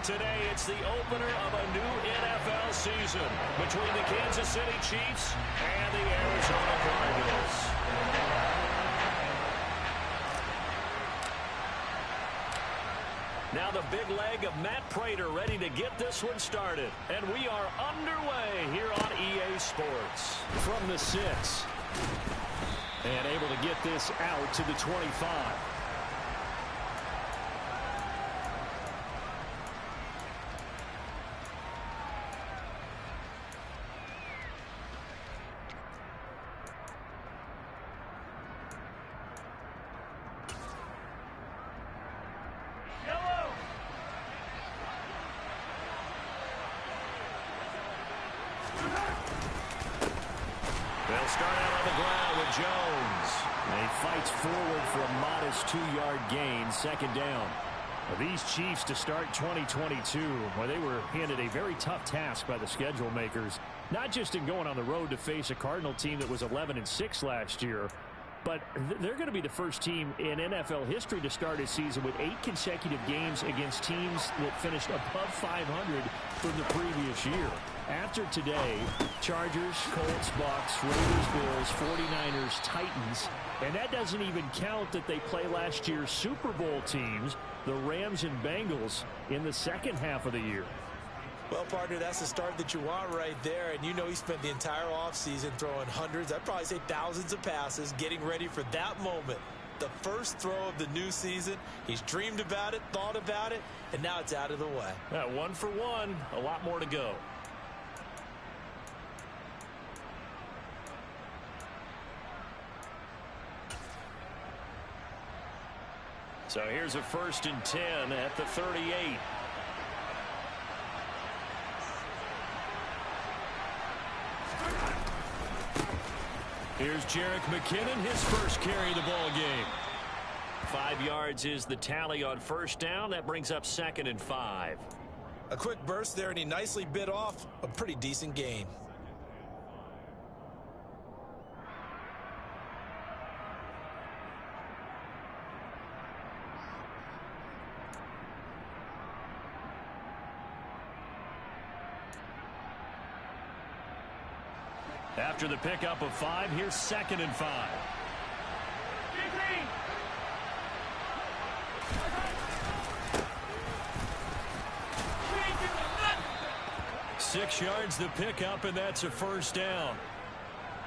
today, it's the opener of a new NFL season between the Kansas City Chiefs and the Arizona Cardinals. Now the big leg of Matt Prater ready to get this one started. And we are underway here on EA Sports. From the 6. And able to get this out to the 25. They'll start out on the ground with Jones. And he fights forward for a modest 2-yard gain, second down. Well, these Chiefs to start 2022, well, they were handed a very tough task by the schedule makers, not just in going on the road to face a Cardinal team that was 11-6 last year, but they're going to be the first team in NFL history to start a season with 8 consecutive games against teams that finished above 500 from the previous year. After today, Chargers, Colts, Bucks, Raiders, Bills, 49ers, Titans, and that doesn't even count that they play last year's Super Bowl teams, the Rams and Bengals, in the second half of the year. Well, partner, that's the start that you want right there. And you know he spent the entire offseason throwing hundreds, I'd probably say thousands of passes, getting ready for that moment. The first throw of the new season. He's dreamed about it, thought about it, and now it's out of the way. 1 for 1, a lot more to go. So here's a 1st and 10 at the 38. Here's Jerick McKinnon, his first carry of the ball game. 5 yards is the tally on first down. That brings up 2nd and 5. A quick burst there, and he nicely bit off a pretty decent gain. After the pickup of 5, here's 2nd and 5. 6 yards the pickup, and that's a first down.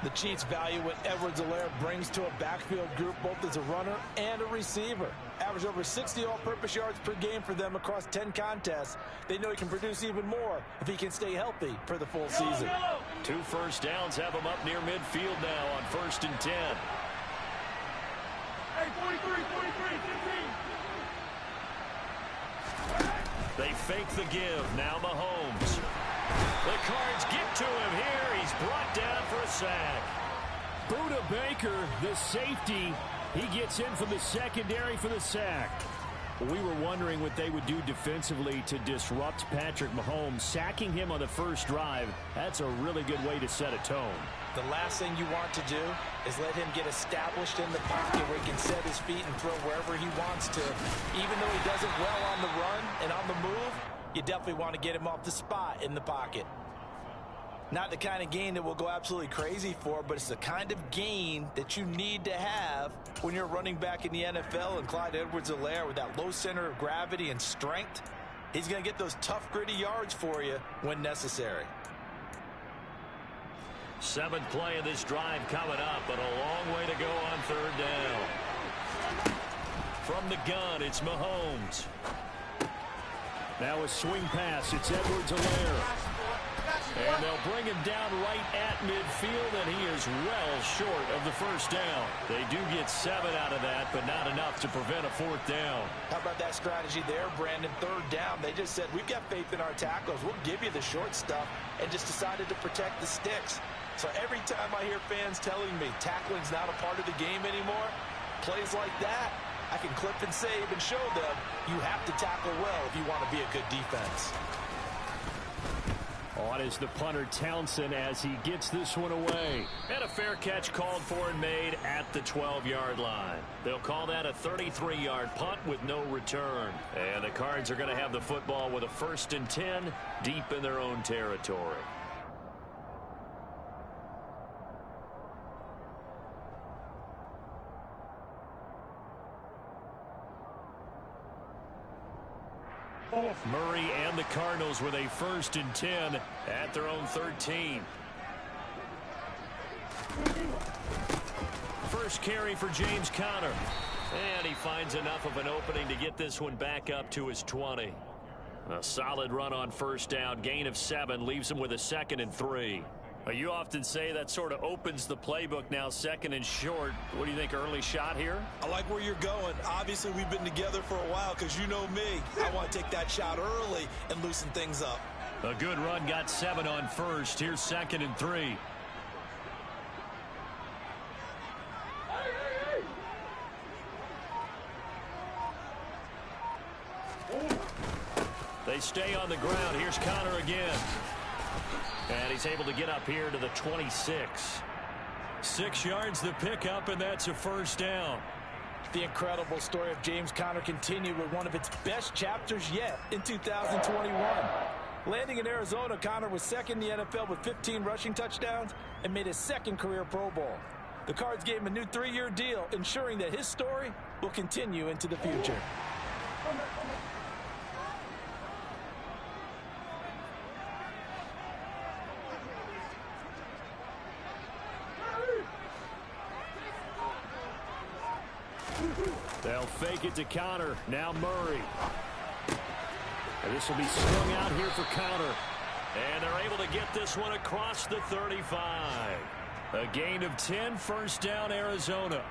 The Chiefs value what Edwards-Helaire brings to a backfield group, both as a runner and a receiver. Average over 60 all-purpose yards per game for them across 10 contests. They know he can produce even more if he can stay healthy for the full season. 2 first downs have him up near midfield now on 1st and 10. Hey, 43, 15. They fake the give. Now Mahomes. The Cards get to him here. He's brought down for a sack. Buda Baker, the safety, he gets in from the secondary for the sack. We were wondering what they would do defensively to disrupt Patrick Mahomes. Sacking him on the first drive, that's a really good way to set a tone. The last thing you want to do is let him get established in the pocket where he can set his feet and throw wherever he wants to. Even though he does it well on the run and on the move, you definitely want to get him off the spot in the pocket. Not the kind of gain that we'll go absolutely crazy for, but it's the kind of gain that you need to have when you're running back in the NFL. And Clyde Edwards-Helaire, with that low center of gravity and strength, he's going to get those tough, gritty yards for you when necessary. 7th play of this drive coming up, but a long way to go on 3rd down. From the gun, it's Mahomes. Now a swing pass. It's Edwards-Helaire. And they'll bring him down right at midfield, and he is well short of the first down. They do get 7 out of that, but not enough to prevent a 4th down. How about that strategy there, Brandon? 3rd down. They just said, we've got faith in our tackles. We'll give you the short stuff, and just decided to protect the sticks. So every time I hear fans telling me tackling's not a part of the game anymore, plays like that, I can clip and save and show them you have to tackle well if you want to be a good defense. On is the punter Townsend as he gets this one away. And a fair catch called for and made at the 12-yard line. They'll call that a 33-yard punt with no return. And the Cards are going to have the football with a 1st and 10 deep in their own territory. Murray and the Cardinals with a 1st and 10 at their own 13. First carry for James Conner. And he finds enough of an opening to get this one back up to his 20. A solid run on 1st down. Gain of 7 leaves him with a 2nd and 3. You often say that sort of opens the playbook now, 2nd and short. What do you think, early shot here? I like where you're going. Obviously, we've been together for a while because you know me. I want to take that shot early and loosen things up. A good run, got 7 on 1st. Here's 2nd and 3. They stay on the ground. Here's Conner again. And he's able to get up here to the 26. 6 yards the pickup, and that's a 1st down. The incredible story of James Conner continued with one of its best chapters yet in 2021. Landing in Arizona, Conner was 2nd in the NFL with 15 rushing touchdowns and made his 2nd career Pro Bowl. The Cards gave him a new 3-year deal, ensuring that his story will continue into the future. They'll fake it to Conner. Now Murray. And this will be swung out here for Conner. And they're able to get this one across the 35. A gain of 10, 1st down, Arizona.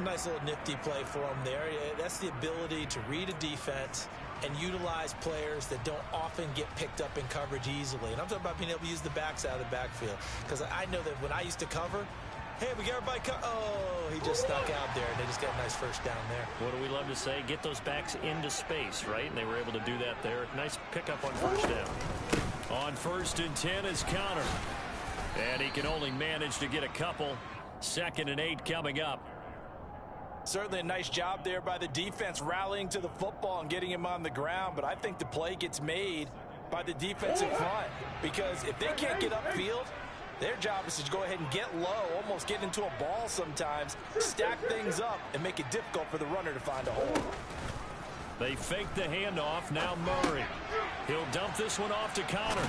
Nice little nifty play for him there. That's the ability to read a defense and utilize players that don't often get picked up in coverage easily. And I'm talking about being able to use the backs out of the backfield. Because I know that when I used to cover, hey, we got everybody oh, he just stuck out there, and they just got a nice 1st down there. What do we love to say? Get those backs into space, right? And they were able to do that there. Nice pickup on 1st down. On 1st and 10 is Conner. And he can only manage to get a couple. 2nd and 8 coming up. Certainly a nice job there by the defense rallying to the football and getting him on the ground, but I think the play gets made by the defensive front because if they can't get upfield, their job is to go ahead and get low, almost get into a ball sometimes, stack things up, and make it difficult for the runner to find a hole. They fake the handoff. Now Murray. He'll dump this one off to Conner.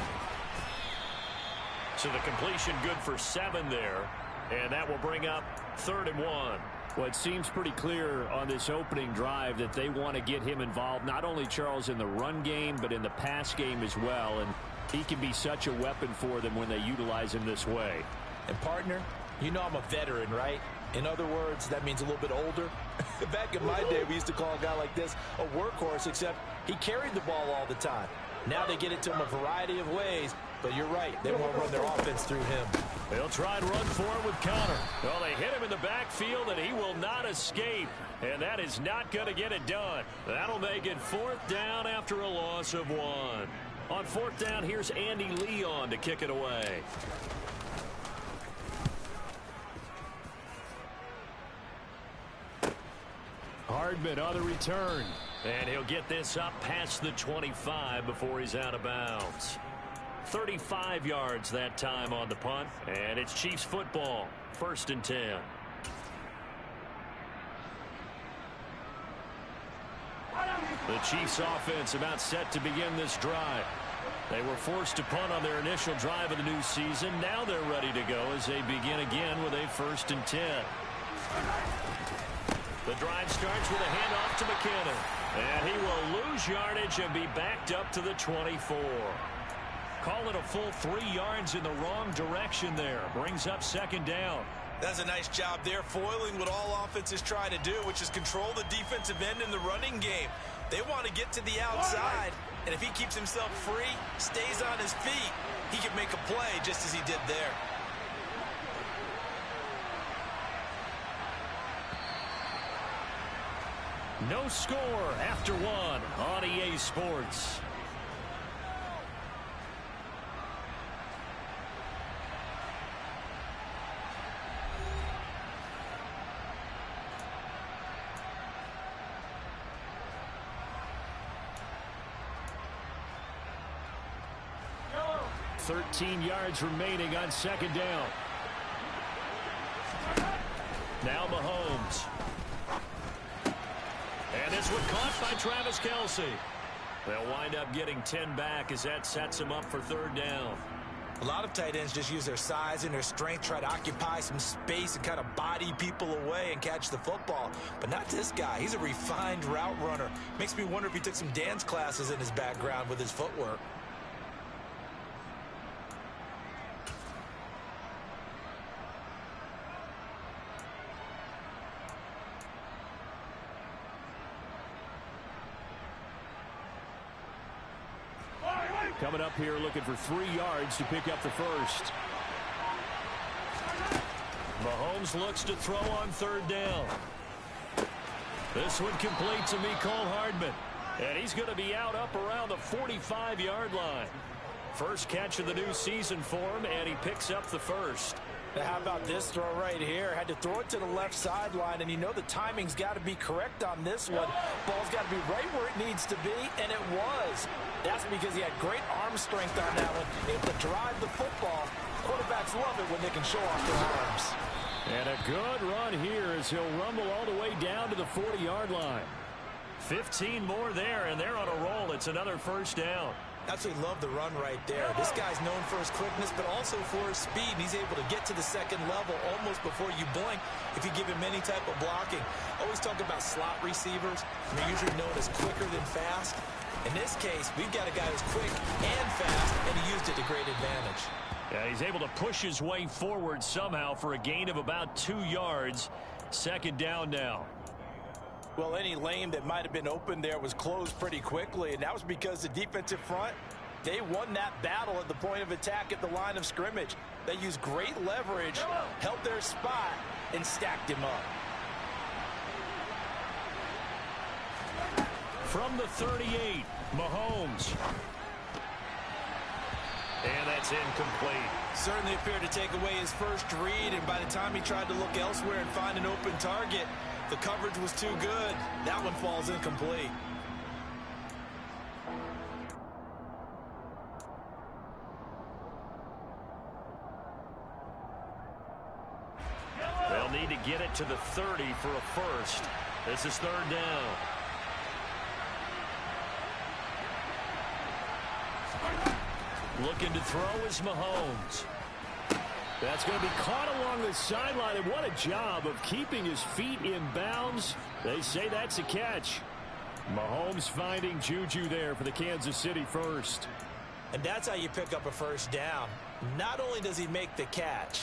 So the completion good for 7 there. And that will bring up 3rd and 1. Well, it seems pretty clear on this opening drive that they want to get him involved, not only, Charles, in the run game, but in the pass game as well. And he can be such a weapon for them when they utilize him this way. And, partner, you know I'm a veteran, right? In other words, that means a little bit older. Back in my day, we used to call a guy like this a workhorse, except he carried the ball all the time. Now they get it to him a variety of ways, but you're right. They want to run their offense through him. They'll try and run for it with Conner. Well, they hit him in the backfield, and he will not escape. And that is not going to get it done. That'll make it 4th down after a loss of 1. On 4th down, here's Andy Leon to kick it away. Hardman on the return. And he'll get this up past the 25 before he's out of bounds. 35 yards that time on the punt. And it's Chiefs football. 1st and 10. The Chiefs offense about set to begin this drive. They were forced to punt on their initial drive of the new season. Now they're ready to go as they begin again with a 1st and 10. The drive starts with a handoff to McKinnon. And he will lose yardage and be backed up to the 24. Call it a full 3 yards in the wrong direction there. Brings up 2nd down. That's a nice job there, foiling what all offenses try to do, which is control the defensive end in the running game. They want to get to the outside, and if he keeps himself free, stays on his feet, he can make a play just as he did there. No score after 1 on EA Sports. 13 yards remaining on second down. Now Mahomes. And this one caught by Travis Kelce. They'll wind up getting 10 back as that sets them up for third down. A lot of tight ends just use their size and their strength, try to occupy some space and kind of body people away and catch the football. But not this guy. He's a refined route runner. Makes me wonder if he took some dance classes in his background with his footwork. Coming up here looking for 3 yards to pick up the first. Mahomes looks to throw on third down. This one complete to Mecole Hardman. And he's going to be out up around the 45-yard line. First catch of the new season for him, and he picks up the first. Now how about this throw right here? Had to throw it to the left sideline, and you know the timing's got to be correct on this one. Ball's got to be right where it needs to be, and it was. That's because he had great arm strength on that one. Able to drive the football. Quarterbacks love it when they can show off their arms. And a good run here as he'll rumble all the way down to the 40-yard line. 15 more there, and they're on a roll. It's another first down. Absolutely love the run right there. This guy's known for his quickness, but also for his speed. He's able to get to the second level almost before you blink if you give him any type of blocking. Always talk about slot receivers. They're usually known as quicker than fast. In this case, we've got a guy who's quick and fast, and he used it to great advantage. Yeah, he's able to push his way forward somehow for a gain of about 2 yards. Second down now. Well, any lane that might have been open there was closed pretty quickly, and that was because the defensive front, they won that battle at the point of attack at the line of scrimmage. They used great leverage, held their spot, and stacked him up. From the 38, Mahomes. And that's incomplete. Certainly appeared to take away his first read, and by the time he tried to look elsewhere and find an open target, the coverage was too good. That one falls incomplete. They'll need to get it to the 30 for a first. This is third down. Looking to throw is Mahomes. That's going to be caught along the sideline, and what a job of keeping his feet in bounds. They say that's a catch. Mahomes finding Juju there for the Kansas City first. And that's how you pick up a first down. Not only does he make the catch,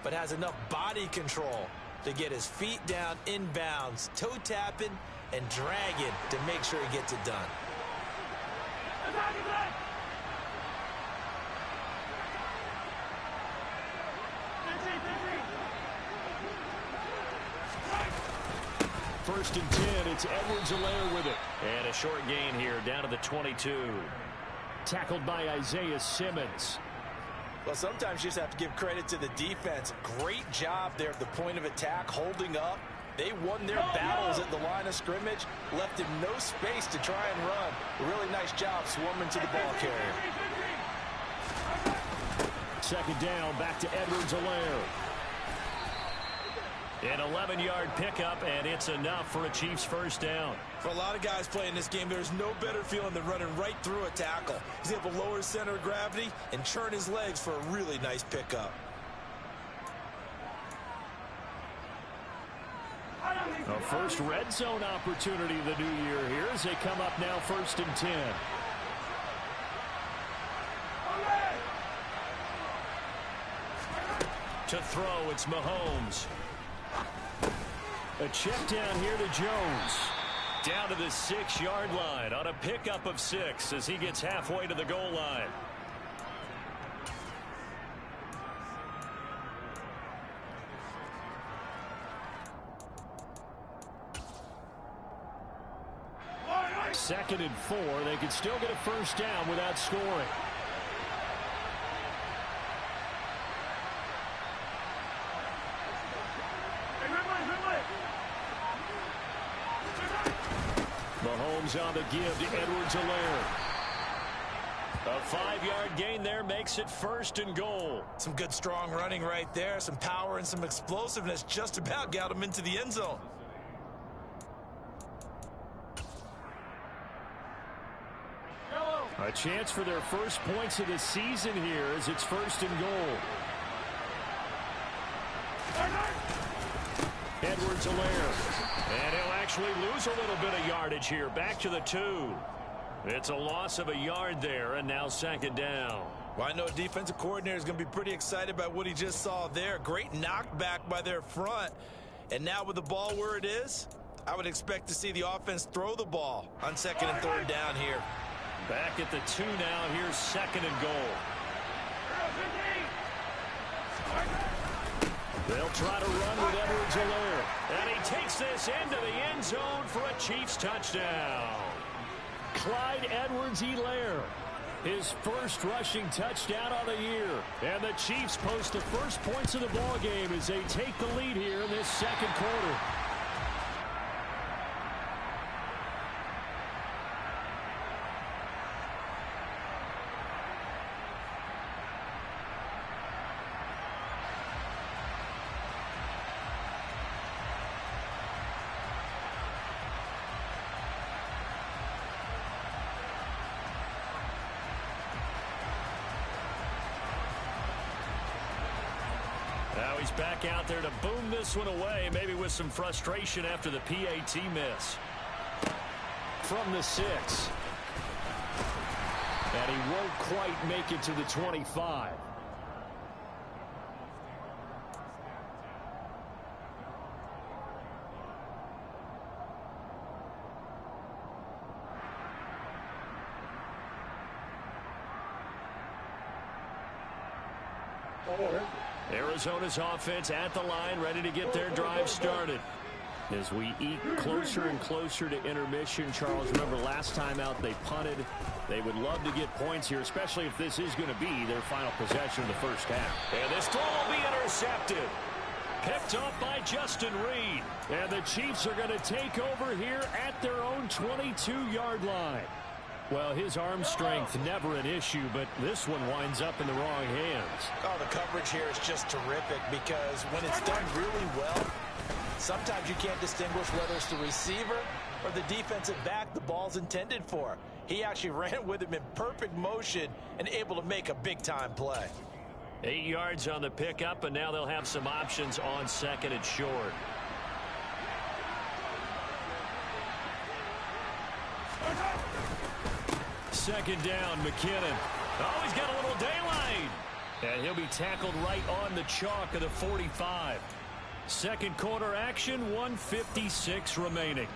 but has enough body control to get his feet down in bounds, toe tapping and dragging to make sure he gets it done. First and 10, it's Edwards-Helaire with it. And a short gain here down to the 22. Tackled by Isaiah Simmons. Well, sometimes you just have to give credit to the defense. Great job there at the point of attack, holding up. They won their battles at the line of scrimmage, left him no space to try and run. A really nice job swarming to the ball carrier. Second down, back to Edwards-Helaire. An 11-yard pickup, and it's enough for a Chiefs first down. For a lot of guys playing this game, there's no better feeling than running right through a tackle. He's able to lower his center of gravity and churn his legs for a really nice pickup. A first red zone opportunity of the new year here as they come up now first and 10. To throw, it's Mahomes. A check down here to Jones. Down to the 6-yard line on a pickup of 6 as he gets halfway to the goal line. Second and 4. They could still get a first down without scoring. Mahomes on the give to Edwards-Helaire. A A 5-yard gain there makes it 1st and goal. Some good strong running right there. Some power and some explosiveness just about got him into the end zone. A chance for their first points of the season here as it's 1st and goal. Edwards-Helaire. And he'll actually lose a little bit of yardage here. Back to the 2. It's a loss of a yard there, and now 2nd down. Well, I know defensive coordinator is going to be pretty excited about what he just saw there. Great knockback by their front. And now with the ball where it is, I would expect to see the offense throw the ball on 2nd and 3rd down here. Back at the 2 now. Here's 2nd and goal. They'll try to run with Edwards-Helaire. And he takes this into the end zone for a Chiefs touchdown. Clyde Edwards-Helaire, his first rushing touchdown on the year. And the Chiefs post the first points of the ball game as they take the lead here in this 2nd quarter. Now he's back out there to boom this one away, maybe with some frustration after the PAT miss. From the 6. And he won't quite make it to the 25. Arizona's offense at the line, ready to get their drive started. As we eke closer and closer to intermission, Charles, remember last time out they punted. They would love to get points here, especially if this is going to be their final possession in the first half. And this throw will be intercepted. Picked off by Justin Reed. And the Chiefs are going to take over here at their own 22-yard line. Well, his arm strength never an issue, but this one winds up in the wrong hands. Oh, the coverage here is just terrific because when it's done really well, sometimes you can't distinguish whether it's the receiver or the defensive back the ball's intended for. He actually ran with him in perfect motion and able to make a big-time play. 8 yards on the pickup, and now they'll have some options on 2nd and short. Second down, McKinnon. Oh, he's got a little daylight. And he'll be tackled right on the chalk of the 45. 2nd quarter action, 1:56 remaining.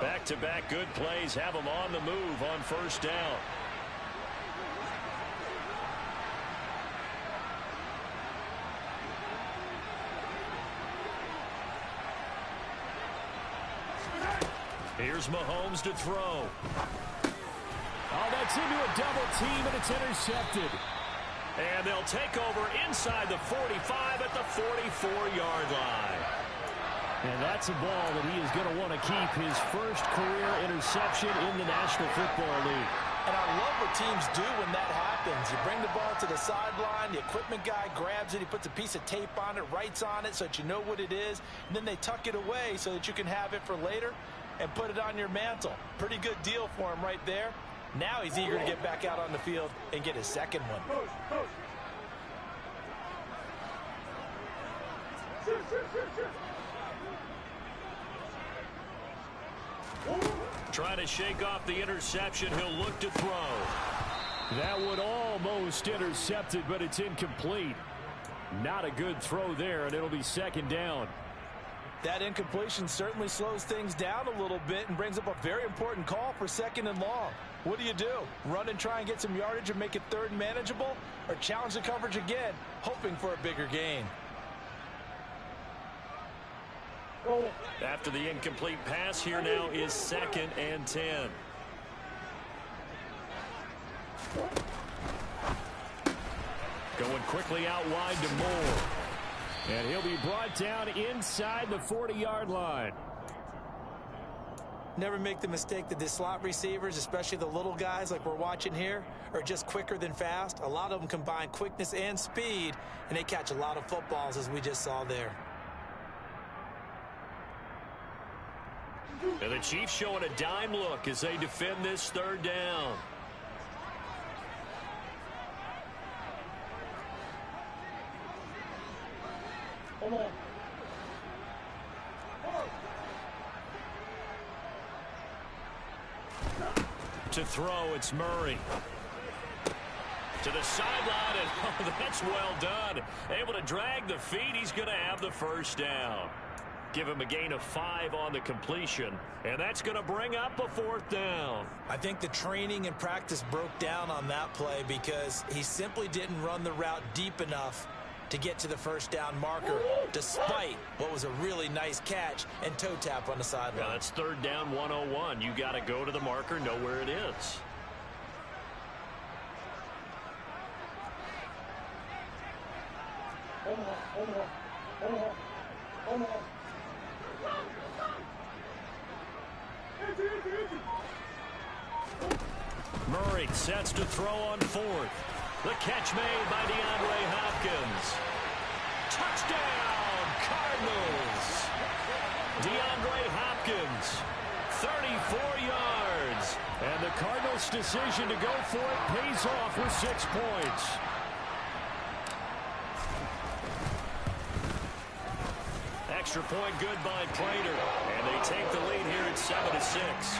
Back-to-back good plays have them on the move on 1st down. Here's Mahomes to throw. Oh, that's into a double team, and it's intercepted. And they'll take over inside the 45 at the 44-yard line. And that's a ball that he is going to want to keep, his first career interception in the National Football League. And I love what teams do when that happens. You bring the ball to the sideline, the equipment guy grabs it, he puts a piece of tape on it, writes on it so that you know what it is, and then they tuck it away so that you can have it for later and put it on your mantle. Pretty good deal for him right there. Now he's eager to get back out on the field and get his 2nd one. Trying to shake off the interception. He'll look to throw. That would almost intercepted, but it's incomplete. Not a good throw there, and it'll be 2nd down. That incompletion certainly slows things down a little bit and brings up a very important call for 2nd and long. What do you do? Run and try and get some yardage and make it 3rd and manageable? Or challenge the coverage again, hoping for a bigger gain? After the incomplete pass, here now is 2nd and 10. Going quickly out wide to Moore. And he'll be brought down inside the 40-yard line. Never make the mistake that the slot receivers, especially the little guys like we're watching here, are just quicker than fast. A lot of them combine quickness and speed, and they catch a lot of footballs, as we just saw there. And the Chiefs showing a dime look as they defend this third down. To throw, it's Murray. To the sideline, and oh, that's well done. Able to drag the feet. He's going to have the first down. Give him a gain of 5 on the completion, and that's going to bring up a 4th down. I think the training and practice broke down on that play because he simply didn't run the route deep enough to get to the first down marker, despite what was a really nice catch and toe tap on the sideline. Yeah, that's 3rd down 101. You got to go to the marker, know where it is. Murray sets to throw on 4th. The catch made by DeAndre Hopkins. Touchdown, Cardinals. DeAndre Hopkins, 34 yards. And the Cardinals' decision to go for it pays off with 6 points. Extra point good by Prater. And they take the lead here at 7-6.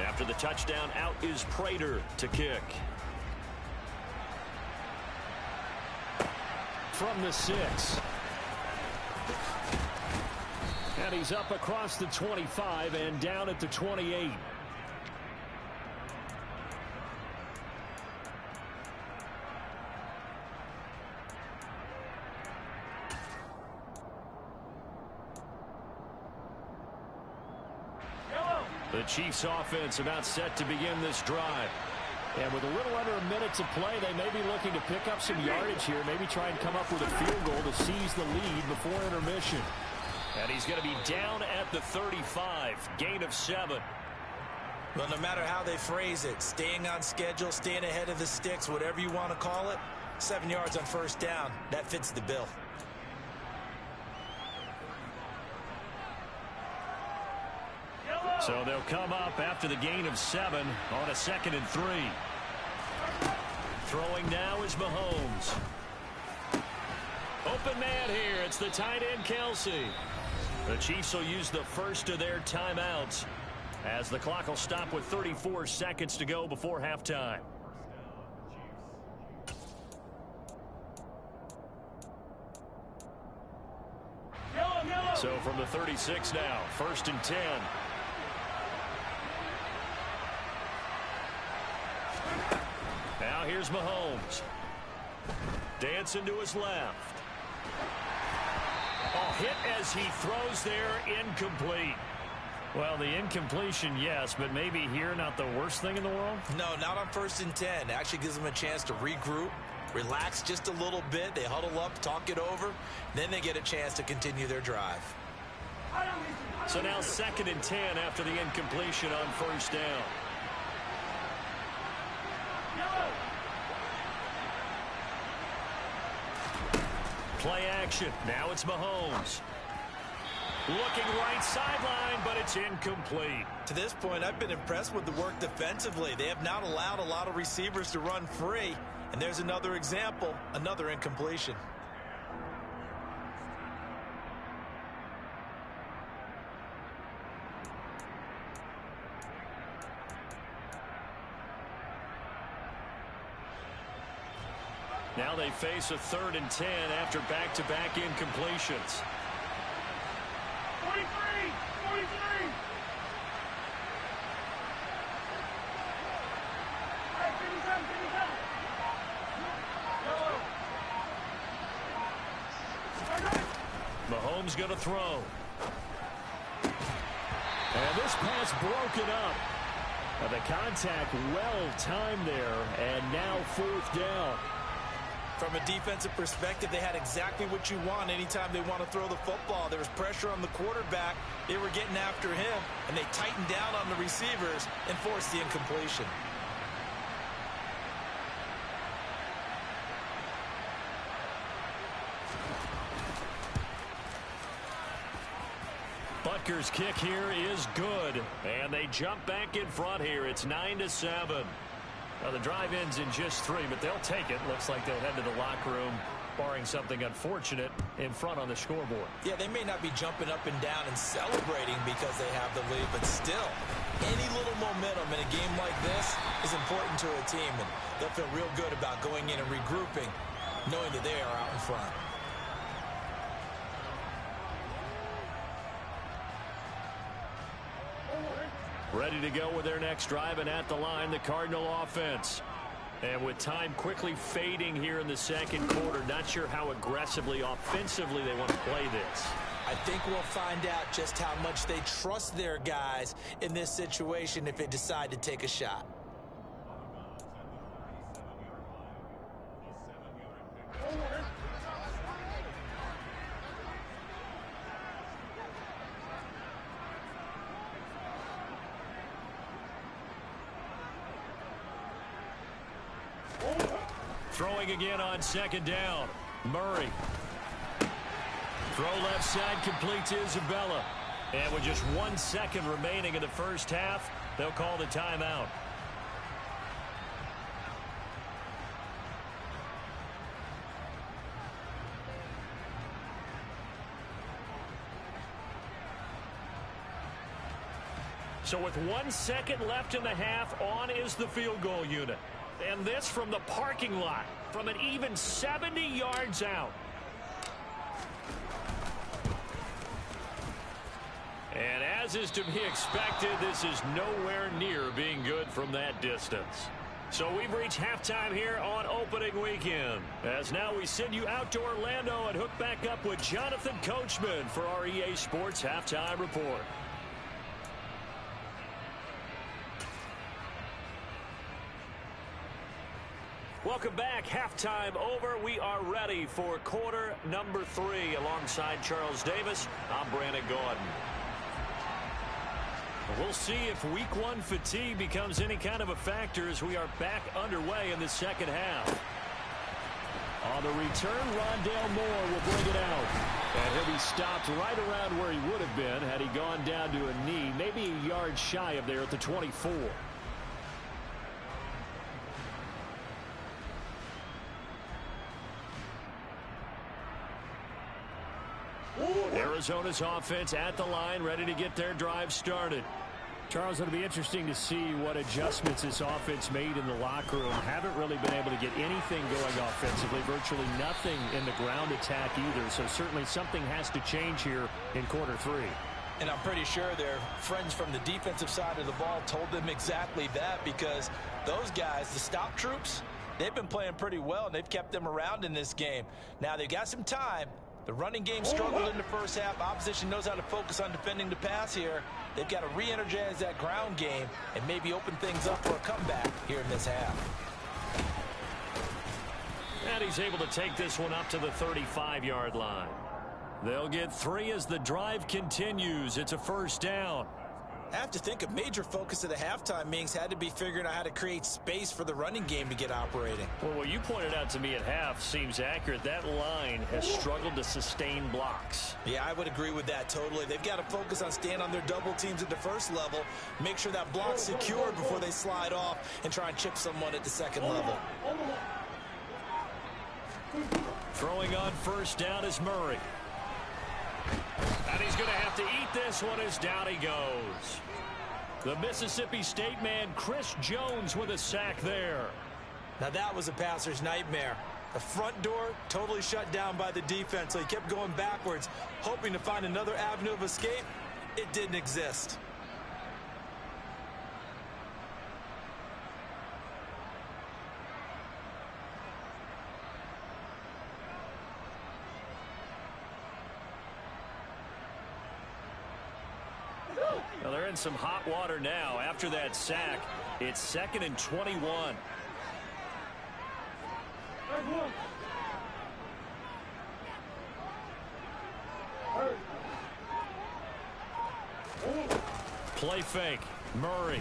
After the touchdown, out is Prater to kick. From the 6. And he's up across the 25 and down at the 28. The Chiefs offense about set to begin this drive. And with a little under a minute to play, they may be looking to pick up some yardage here, maybe try and come up with a field goal to seize the lead before intermission. And he's going to be down at the 35, gain of 7. Well, no matter how they phrase it, staying on schedule, staying ahead of the sticks, whatever you want to call it, 7 yards on first down, that fits the bill. So they'll come up after the gain of 7 on a 2nd and 3. Throwing now is Mahomes. Open man here. It's the tight end, Kelsey. The Chiefs will use the first of their timeouts as the clock will stop with 34 seconds to go before halftime. So from the 36 now, 1st and 10. Now here's Mahomes. Dancing to his left. Oh, hit as he throws there, incomplete. Well, the incompletion, yes, but maybe here not the worst thing in the world? No, not on 1st and 10. Actually gives them a chance to regroup, relax just a little bit. They huddle up, talk it over. Then they get a chance to continue their drive. So now 2nd and 10 after the incompletion on 1st down. Play action. Now it's Mahomes. Looking right sideline, but it's incomplete. To this point, I've been impressed with the work defensively. They have not allowed a lot of receivers to run free. And there's another example, another incompletion. Now they face a 3rd and 10 after back-to-back incompletions. 43! Mahomes going to throw. And this pass broken up. The contact well timed there, and now 4th down. From a defensive perspective, they had exactly what you want anytime they want to throw the football. There was pressure on the quarterback. They were getting after him, and they tightened down on the receivers and forced the incompletion. Butker's kick here is good, and they jump back in front here. It's 9-7. Now the drive ends in just 3, but they'll take it. Looks like they'll head to the locker room, barring something unfortunate in front on the scoreboard. Yeah, they may not be jumping up and down and celebrating because they have the lead, but still, any little momentum in a game like this is important to a team, and they'll feel real good about going in and regrouping, knowing that they are out in front. Ready to go with their next drive, and at the line, the Cardinal offense. And with time quickly fading here in the second quarter, not sure how aggressively, offensively they want to play this. I think we'll find out just how much they trust their guys in this situation if they decide to take a shot. Throwing again on 2nd down. Murray. Throw left side completes Isabella. And with just 1 second remaining in the first half, they'll call the timeout. So with 1 second left in the half, on is the field goal unit. And this from the parking lot, from an even 70 yards out. And as is to be expected, this is nowhere near being good from that distance. So we've reached halftime here on opening weekend. As now we send you out to Orlando and hook back up with Jonathan Coachman for our EA Sports Halftime Report. Welcome back. Halftime over. We are ready for quarter number 3. Alongside Charles Davis, I'm Brandon Gordon. We'll see if week 1 fatigue becomes any kind of a factor as we are back underway in the second half. On the return, Rondale Moore will bring it out. And he'll be stopped right around where he would have been had he gone down to a knee, maybe a yard shy of there at the 24. Arizona's offense at the line, ready to get their drive started. Charles, it'll be interesting to see what adjustments this offense made in the locker room. Haven't really been able to get anything going offensively, virtually nothing in the ground attack either. So certainly something has to change here in quarter 3. And I'm pretty sure their friends from the defensive side of the ball told them exactly that, because those guys, the stop troops, they've been playing pretty well, and they've kept them around in this game. Now they've got some time. The running game struggled in the first half. Opposition knows how to focus on defending the pass here. They've got to re-energize that ground game and maybe open things up for a comeback here in this half. And he's able to take this one up to the 35-yard line. They'll get 3 as the drive continues. It's a first down. I have to think a major focus of the halftime meetings had to be figuring out how to create space for the running game to get operating. Well, what you pointed out to me at half seems accurate. That line has struggled to sustain blocks. Yeah, I would agree with that totally. They've got to focus on staying on their double teams at the first level, make sure that block's secure before they slide off and try and chip someone at the second level. Throwing on first down is Murray. And he's going to have to eat this one as down he goes. The Mississippi State man, Chris Jones, with a sack there. Now that was a passer's nightmare. The front door totally shut down by the defense, so he kept going backwards, hoping to find another avenue of escape. It didn't exist. some hot water now after that sack. It's 2nd and 21. Play fake. Murray.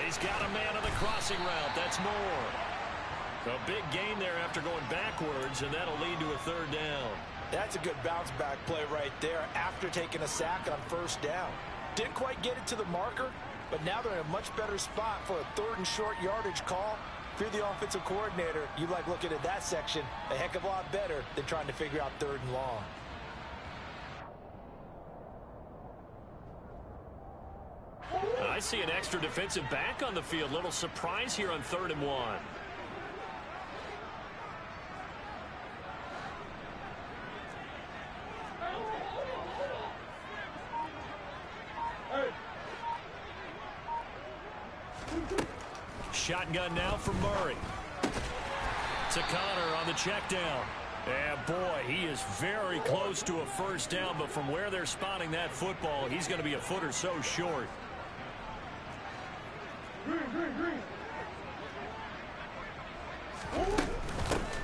He's got a man on the crossing route. That's Moore. A big gain there after going backwards, and that'll lead to a 3rd down. That's a good bounce-back play right there after taking a sack on 1st down. Didn't quite get it to the marker, but now they're in a much better spot for a 3rd and short yardage call. If you're the offensive coordinator, you like looking at that section a heck of a lot better than trying to figure out 3rd and long. I see an extra defensive back on the field. Little surprise here on 3rd and 1. Shotgun now for Murray. To Connor on the check down. And boy, he is very close to a 1st down, but from where they're spotting that football, he's going to be a foot or so short.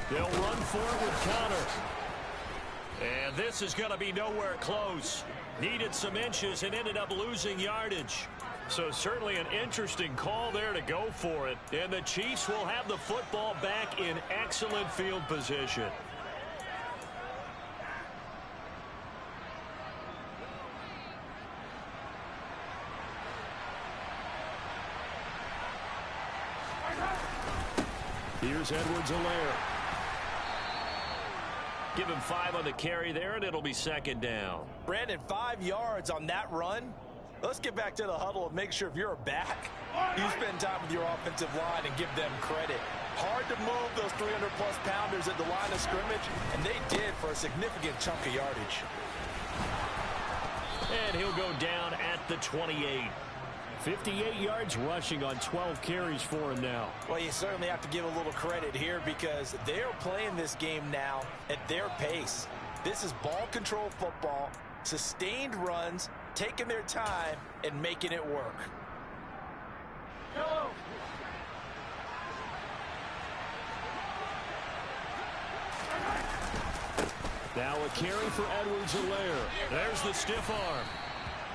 They'll run for it with Connor. And this is going to be nowhere close. Needed some inches and ended up losing yardage. So certainly an interesting call there to go for it. And the Chiefs will have the football back in excellent field position. Here's Edwards-Helaire. Give him 5 on the carry there, and it'll be 2nd down. Brandon, 5 yards on that run. Let's get back to the huddle and make sure if you're a back, you spend time with your offensive line and give them credit. Hard to move those 300-plus pounders at the line of scrimmage, and they did for a significant chunk of yardage. And he'll go down at the 28. 58 yards rushing on 12 carries for him now. Well, you certainly have to give a little credit here because they're playing this game now at their pace. This is ball control football, sustained runs, taking their time and making it work. Go! Now a carry for Edwards-Helaire. There's the stiff arm.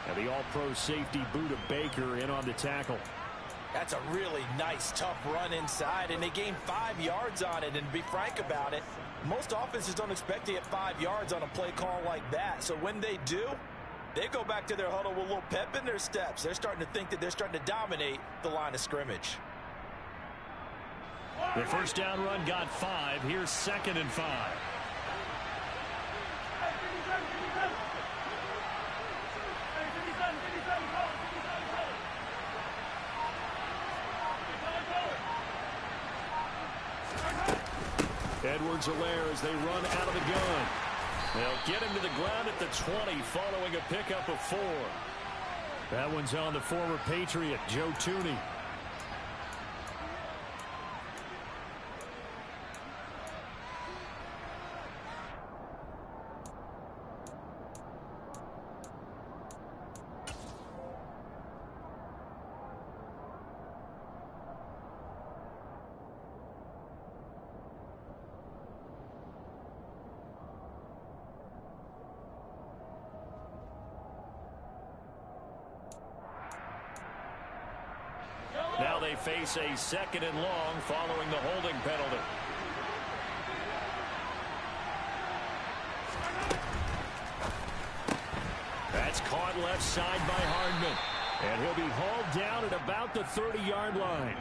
And the all-pro safety Buda Baker in on the tackle. That's a really nice, tough run inside, and they gained 5 yards on it. And to be frank about it, most offenses don't expect to get 5 yards on a play call like that. So when they do, they go back to their huddle with a little pep in their steps. They're starting to think that they're starting to dominate the line of scrimmage. The 1st down run got 5. Here's 2nd and 5. Edwards-Helaire as they run out of the gun. They'll get him to the ground at the 20 following a pickup of 4. That one's on the former Patriot, Joe Thuney. Now they face a 2nd and long following the holding penalty. That's caught left side by Hardman. And he'll be hauled down at about the 30-yard line.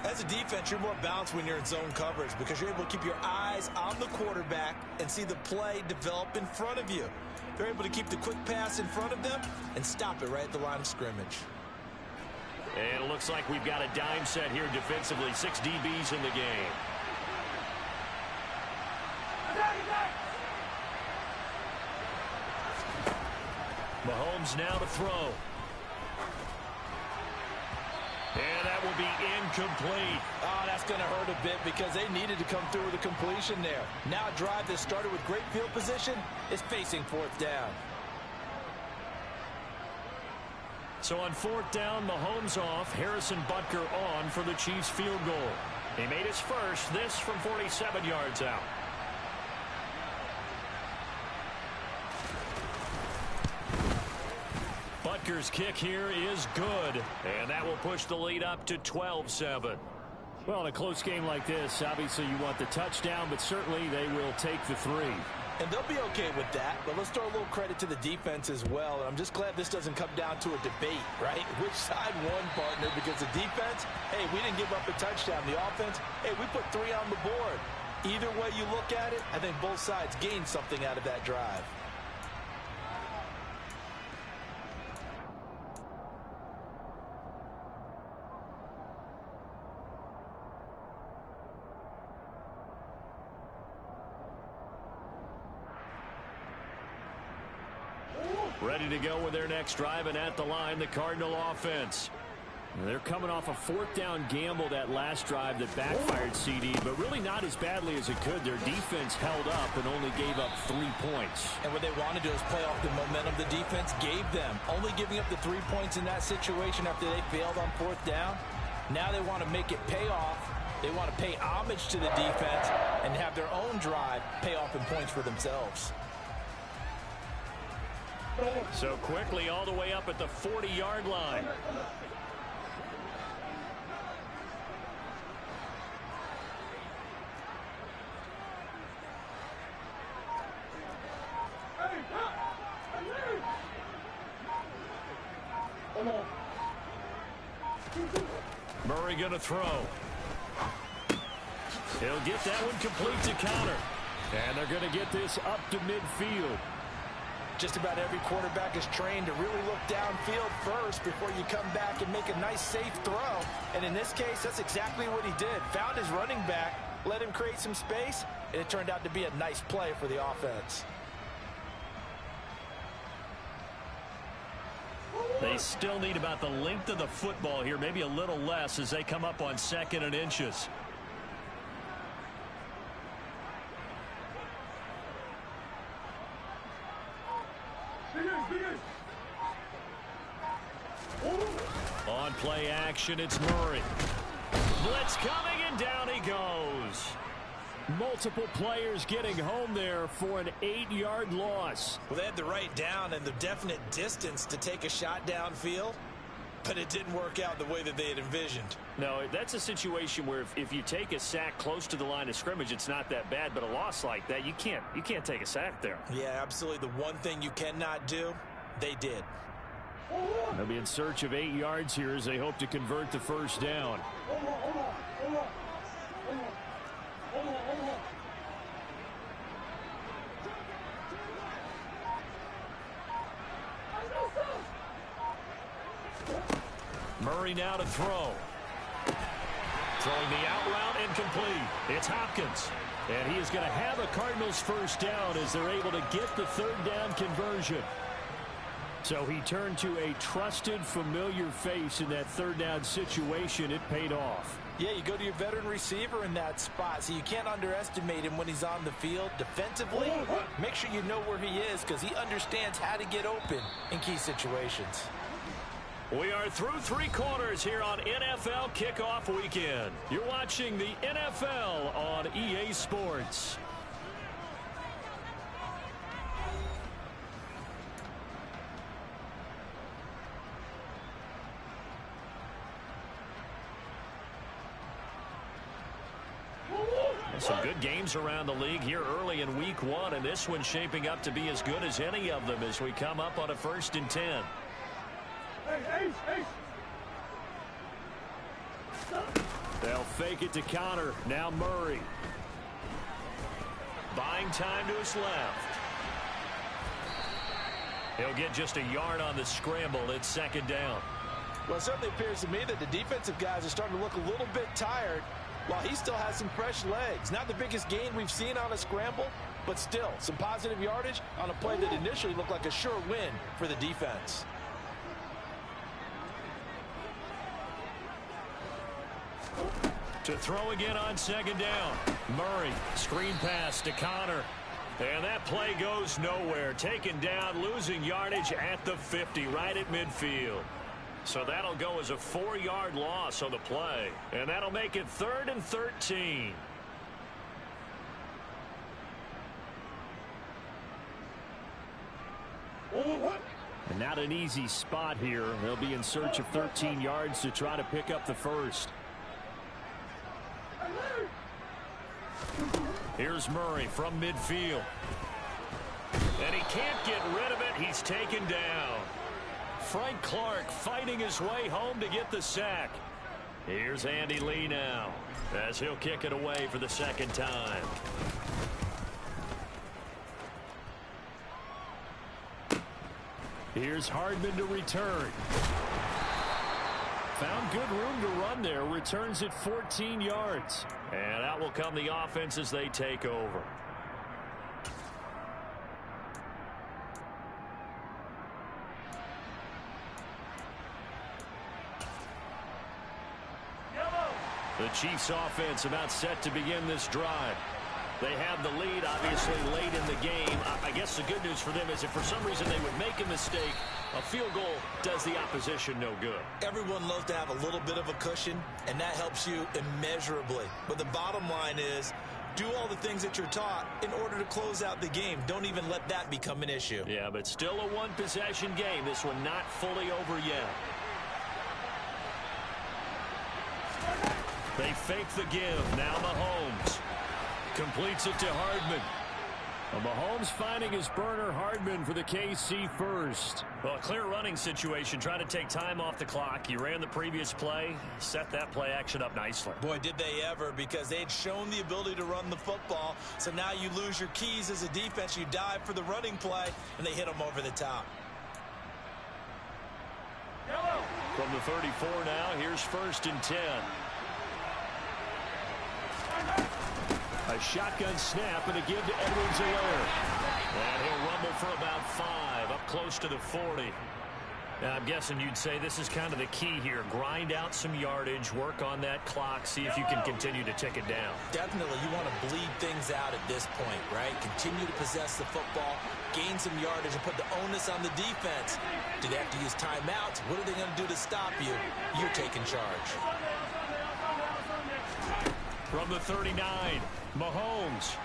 As a defense, you're more balanced when you're in zone coverage because you're able to keep your eyes on the quarterback and see the play develop in front of you. They're able to keep the quick pass in front of them and stop it right at the line of scrimmage. And it looks like we've got a dime set here defensively. 6 DBs in the game. Mahomes now to throw. And that will be incomplete. Oh, that's going to hurt a bit because they needed to come through with a completion there. Now a drive that started with great field position is facing 4th down. So on 4th down, Mahomes off, Harrison Butker on for the Chiefs field goal. He made his first, this from 47 yards out. Butker's kick here is good, and that will push the lead up to 12-7. Well, in a close game like this, obviously you want the touchdown, but certainly they will take the 3. And they'll be okay with that, but let's throw a little credit to the defense as well. And I'm just glad this doesn't come down to a debate, right? Which side won, partner? Because the defense, hey, we didn't give up a touchdown. The offense, hey, we put 3 on the board. Either way you look at it, I think both sides gained something out of that drive. Ready to go with their next drive, and at the line, the Cardinal offense. They're coming off a 4th down gamble that last drive that backfired, CD, but really not as badly as it could. Their defense held up and only gave up 3 points. And what they want to do is play off the momentum the defense gave them. Only giving up the 3 points in that situation after they failed on 4th down. Now they want to make it pay off. They want to pay homage to the defense and have their own drive pay off in points for themselves. So quickly all the way up at the 40-yard line. Murray going to throw. He'll get that one complete to counter. And they're going to get this up to midfield. Just about every quarterback is trained to really look downfield first before you come back and make a nice, safe throw. And in this case, that's exactly what he did. Found his running back, let him create some space, and it turned out to be a nice play for the offense. They still need about the length of the football here, maybe a little less as they come up on 2nd and inches. On play action, it's Murray. Blitz coming, and down he goes. Multiple players getting home there for an 8-yard loss. Well, they had the right down and the definite distance to take a shot downfield, but it didn't work out the way that they had envisioned. No, that's a situation where if you take a sack close to the line of scrimmage, it's not that bad, but a loss like that, you can't take a sack there. Yeah, absolutely. The one thing you cannot do, they did. They'll be in search of 8 yards here as they hope to convert the 1st down. Murray now to throw. Throwing the out route incomplete. It's Hopkins. And he is going to have a Cardinals 1st down as they're able to get the 3rd down conversion. So he turned to a trusted, familiar face in that 3rd down situation. It paid off. Yeah, you go to your veteran receiver in that spot, so you can't underestimate him when he's on the field. Defensively, make sure you know where he is because he understands how to get open in key situations. We are through 3 quarters here on NFL Kickoff Weekend. You're watching the NFL on EA Sports. Some good games around the league here early in week 1, and this one shaping up to be as good as any of them as we come up on a 1st and 10. They'll fake it to counter. Now Murray. Buying time to his left. He'll get just a yard on the scramble. It's 2nd down. Well, it certainly appears to me that the defensive guys are starting to look a little bit tired while he still has some fresh legs. Not the biggest gain we've seen on a scramble, but still some positive yardage on a play that initially looked like a sure win for the defense. To throw again on 2nd down. Murray, screen pass to Connor. And that play goes nowhere. Taken down, losing yardage at the 50, right at midfield. So that'll go as a 4-yard loss on the play. And that'll make it 3rd and 13. And not an easy spot here. They'll be in search of 13 yards to try to pick up the first. Here's Murray from midfield. And he can't get rid of it. He's taken down. Frank Clark fighting his way home to get the sack. Here's Andy Lee now as he'll kick it away for the second time. Here's Hardman to return. Found good room to run there. Returns it 14 yards. And out will come the offense as they take over. The Chiefs offense about set to begin this drive. They have the lead, obviously, late in the game. I guess the good news for them is if for some reason they would make a mistake, a field goal does the opposition no good. Everyone loves to have a little bit of a cushion, and that helps you immeasurably. But the bottom line is, do all the things that you're taught in order to close out the game. Don't even let that become an issue. Yeah, but still a one-possession game. This one not fully over yet. They fake the give. Now Mahomes completes it to Hardman. Well, Mahomes finding his burner. Hardman for the KC first. Well, a clear running situation. Trying to take time off the clock. He ran the previous play. Set that play action up nicely. Boy, did they ever, because they had shown the ability to run the football. So now you lose your keys as a defense. You dive for the running play, and they hit them over the top. From the 34 now, here's 1st and 10. A shotgun snap and a give to Edwards-Helaire. And he'll rumble for about 5, up close to the 40. Now, I'm guessing you'd say this is kind of the key here. Grind out some yardage, work on that clock, see if you can continue to tick it down. Definitely, you want to bleed things out at this point, right? Continue to possess the football, gain some yardage, and put the onus on the defense. Do they have to use timeouts? What are they going to do to stop you? You're taking charge. From the 39, Mahomes.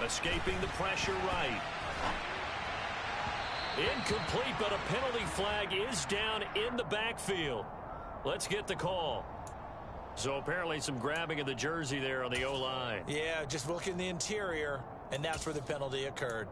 Escaping the pressure right. Incomplete, but a penalty flag is down in the backfield. Let's get the call. So apparently some grabbing of the jersey there on the O-line. Yeah, just look in the interior, and that's where the penalty occurred.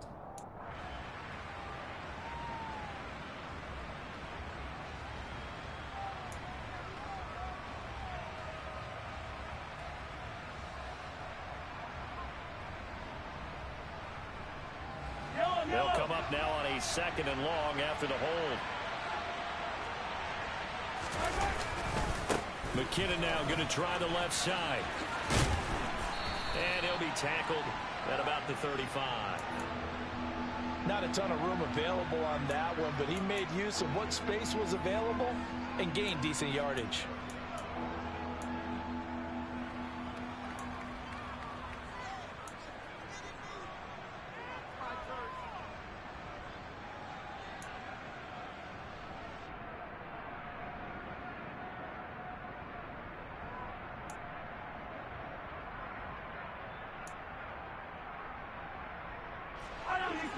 They'll come up now on a 2nd and long after the hold. McKinnon now going to try the left side. And he'll be tackled at about the 35. Not a ton of room available on that one, but he made use of what space was available and gained decent yardage.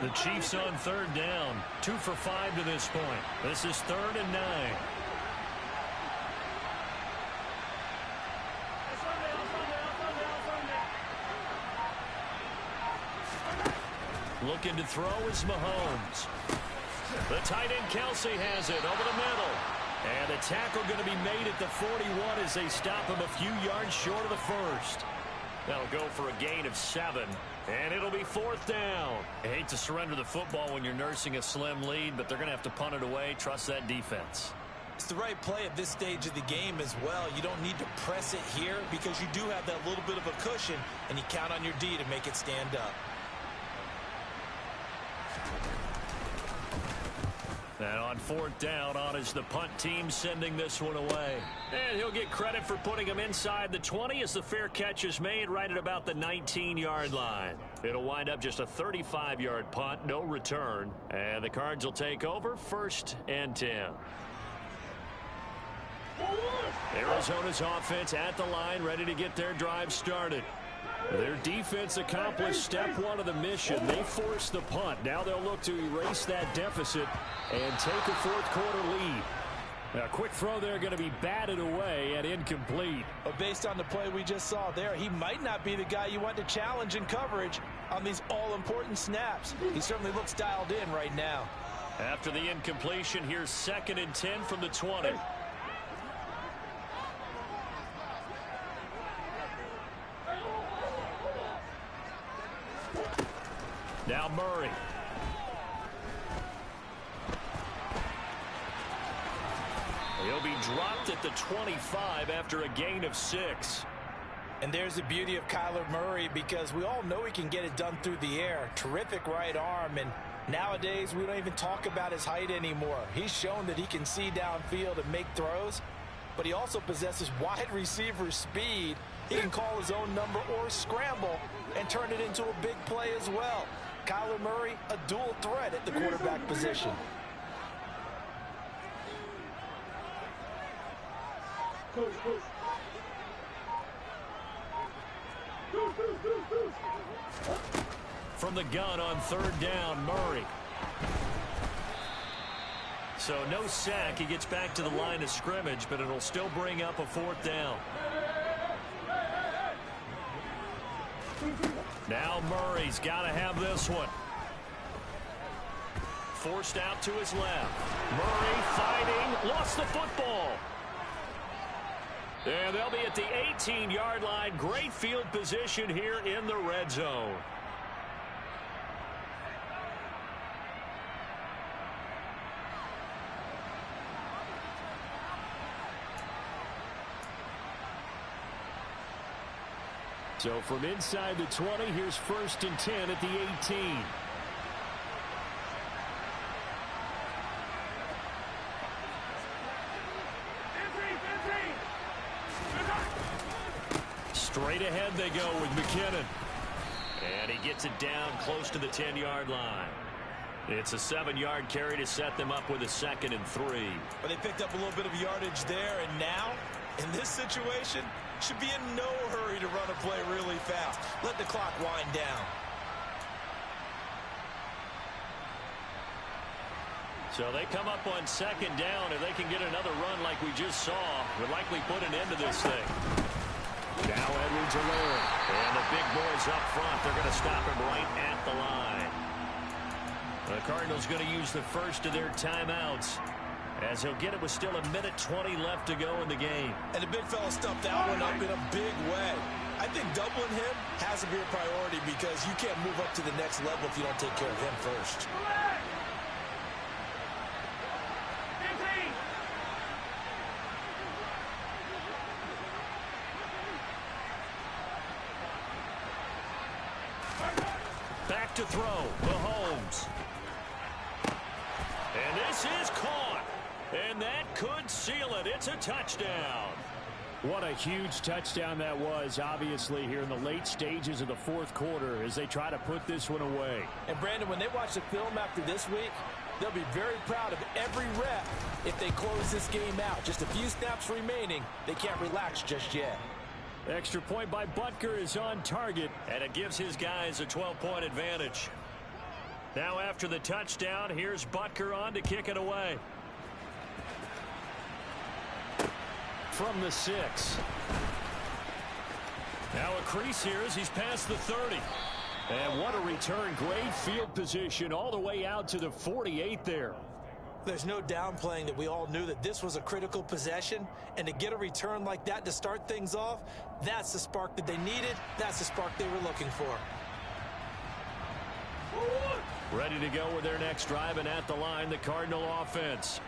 The Chiefs on 3rd down. 2 for 5 to this point. This is 3rd and 9. Looking to throw is Mahomes. The tight end Kelsey has it over the middle. And the tackle going to be made at the 41 as they stop him a few yards short of the first. That'll go for a gain of 7. And it'll be 4th down. I hate to surrender the football when you're nursing a slim lead, but they're going to have to punt it away. Trust that defense. It's the right play at this stage of the game as well. You don't need to press it here because you do have that little bit of a cushion, and you count on your D to make it stand up. And on fourth down, on is the punt team sending this one away. And he'll get credit for putting him inside the 20 as the fair catch is made right at about the 19-yard line. It'll wind up just a 35-yard punt, no return. And the Cards will take over 1st and 10. Arizona's offense at the line, ready to get their drive started. Their defense accomplished step one of the mission. They forced the punt. Now they'll look to erase that deficit and take a fourth-quarter lead. A quick throw there going to be batted away and incomplete. But based on the play we just saw there, he might not be the guy you want to challenge in coverage on these all-important snaps. He certainly looks dialed in right now. After the incompletion, here's 2nd and 10 from the 20. Now Murray. He'll be dropped at the 25 after a gain of 6. And there's the beauty of Kyler Murray, because we all know he can get it done through the air. Terrific right arm, and nowadays we don't even talk about his height anymore. He's shown that he can see downfield and make throws, but he also possesses wide receiver speed. He can call his own number or scramble and turn it into a big play as well. Kyler Murray, a dual threat at the quarterback position. From the gun on 3rd down, Murray. So no sack. He gets back to the line of scrimmage, but it'll still bring up a 4th down. Now Murray's got to have this one. Forced out to his left. Murray fighting, lost the football. And they'll be at the 18-yard line. Great field position here in the red zone. So from inside the 20, here's 1st and 10 at the 18. Straight ahead they go with McKinnon. And he gets it down close to the 10-yard line. It's a 7-yard carry to set them up with a 2nd and 3. But they picked up a little bit of yardage there, and now, in this situation, should be in no hurry to run a play really fast. Let the clock wind down. So they come up on 2nd down. If they can get another run like we just saw, would likely put an end to this thing. Now Edwards alone. And the big boys up front. They're going to stop him right at the line. The Cardinals going to use the first of their timeouts, as he'll get it with still 1:20 left to go in the game. And the big fella stuffed that one up in a big way. I think doubling him has to be a priority, because you can't move up to the next level if you don't take care of him first. Back to throw, Mahomes. And this is caught. And that could seal it. It's a touchdown. What a huge touchdown that was, obviously, here in the late stages of the 4th quarter as they try to put this one away. And, Brandon, when they watch the film after this week, they'll be very proud of every rep if they close this game out. Just a few snaps remaining. They can't relax just yet. Extra point by Butker is on target, and it gives his guys a 12-point advantage. Now after the touchdown, here's Butker on to kick it away. From the 6. Now a crease here as he's past the 30. And what a return. Great field position all the way out to the 48 there. There's no downplaying that we all knew that this was a critical possession, and to get a return like that to start things off, that's the spark that they needed. That's the spark they were looking for. Ready to go with their next drive, and at the line, the Cardinal offense.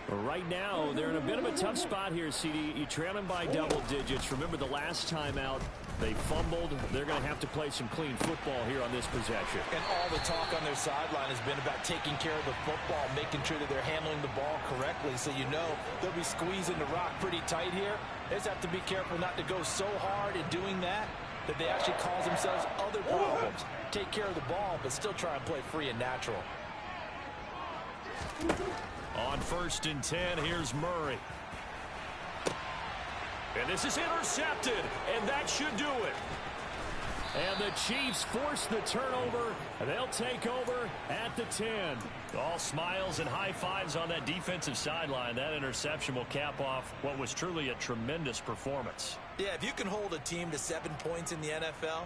Right now, they're in a bit of a tough spot here, CD. You trail them by double digits. Remember the last time out, they fumbled. They're going to have to play some clean football here on this possession. And all the talk on their sideline has been about taking care of the football, making sure that they're handling the ball correctly. So you know they'll be squeezing the rock pretty tight here. They just have to be careful not to go so hard in doing that they actually cause themselves other problems. Take care of the ball, but still try and play free and natural. On 1st and 10, here's Murray. And this is intercepted, and that should do it. And the Chiefs force the turnover. They'll take over at the 10. All smiles and high fives on that defensive sideline. That interception will cap off what was truly a tremendous performance. Yeah, if you can hold a team to 7 points in the NFL,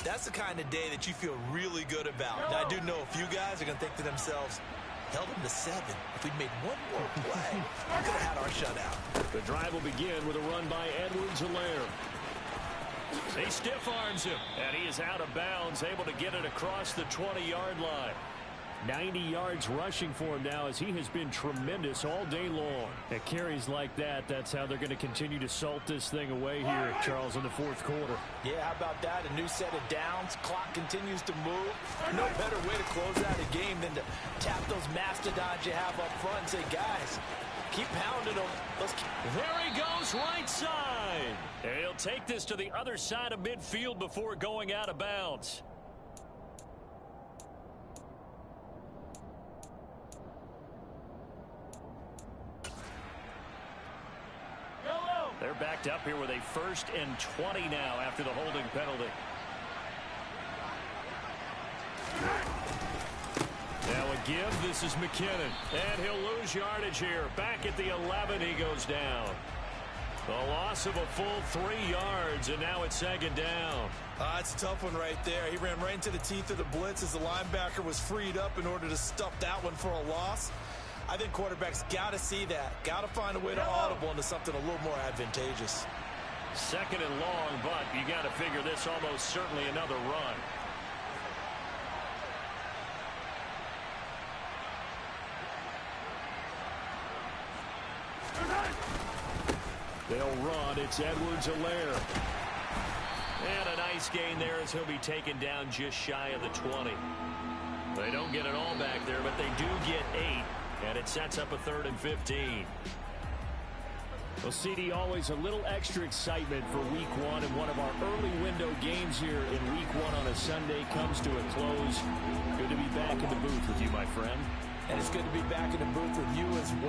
that's the kind of day that you feel really good about. Now, I do know a few guys are going to think to themselves, held them to 7. If we'd made one more play, we could have had our shutout. The drive will begin with a run by Edwards-Helaire. He stiff arms him, and he is out of bounds, able to get it across the 20-yard line. 90 yards rushing for him now as he has been tremendous all day long. At carries like that, that's how they're going to continue to salt this thing away here, Charles, in the 4th quarter. Yeah, how about that? A new set of downs. Clock continues to move. No better way to close out a game than to tap those mastodons you have up front and say, guys, keep pounding them. There he goes, right side. And he'll take this to the other side of midfield before going out of bounds. They're backed up here with a 1st and 20 now after the holding penalty. Now a give. This is McKinnon. And he'll lose yardage here. Back at the 11, he goes down. The loss of a full 3 yards, and now it's 2nd down. It's a tough one right there. He ran right into the teeth of the blitz as the linebacker was freed up in order to stuff that one for a loss. I think quarterbacks got to see that. Got to find a way to audible into something a little more advantageous. 2nd and long, but you got to figure this almost certainly another run. They'll run. It's Edwards-Helaire. And a nice gain there as he'll be taken down just shy of the 20. They don't get it all back there, but they do get 8. And it sets up a 3rd and 15. Well, CD, always a little extra excitement for Week 1, and one of our early window games here in Week 1 on a Sunday comes to a close. Good to be back in the booth with you, my friend. And it's good to be back in the booth with you as well.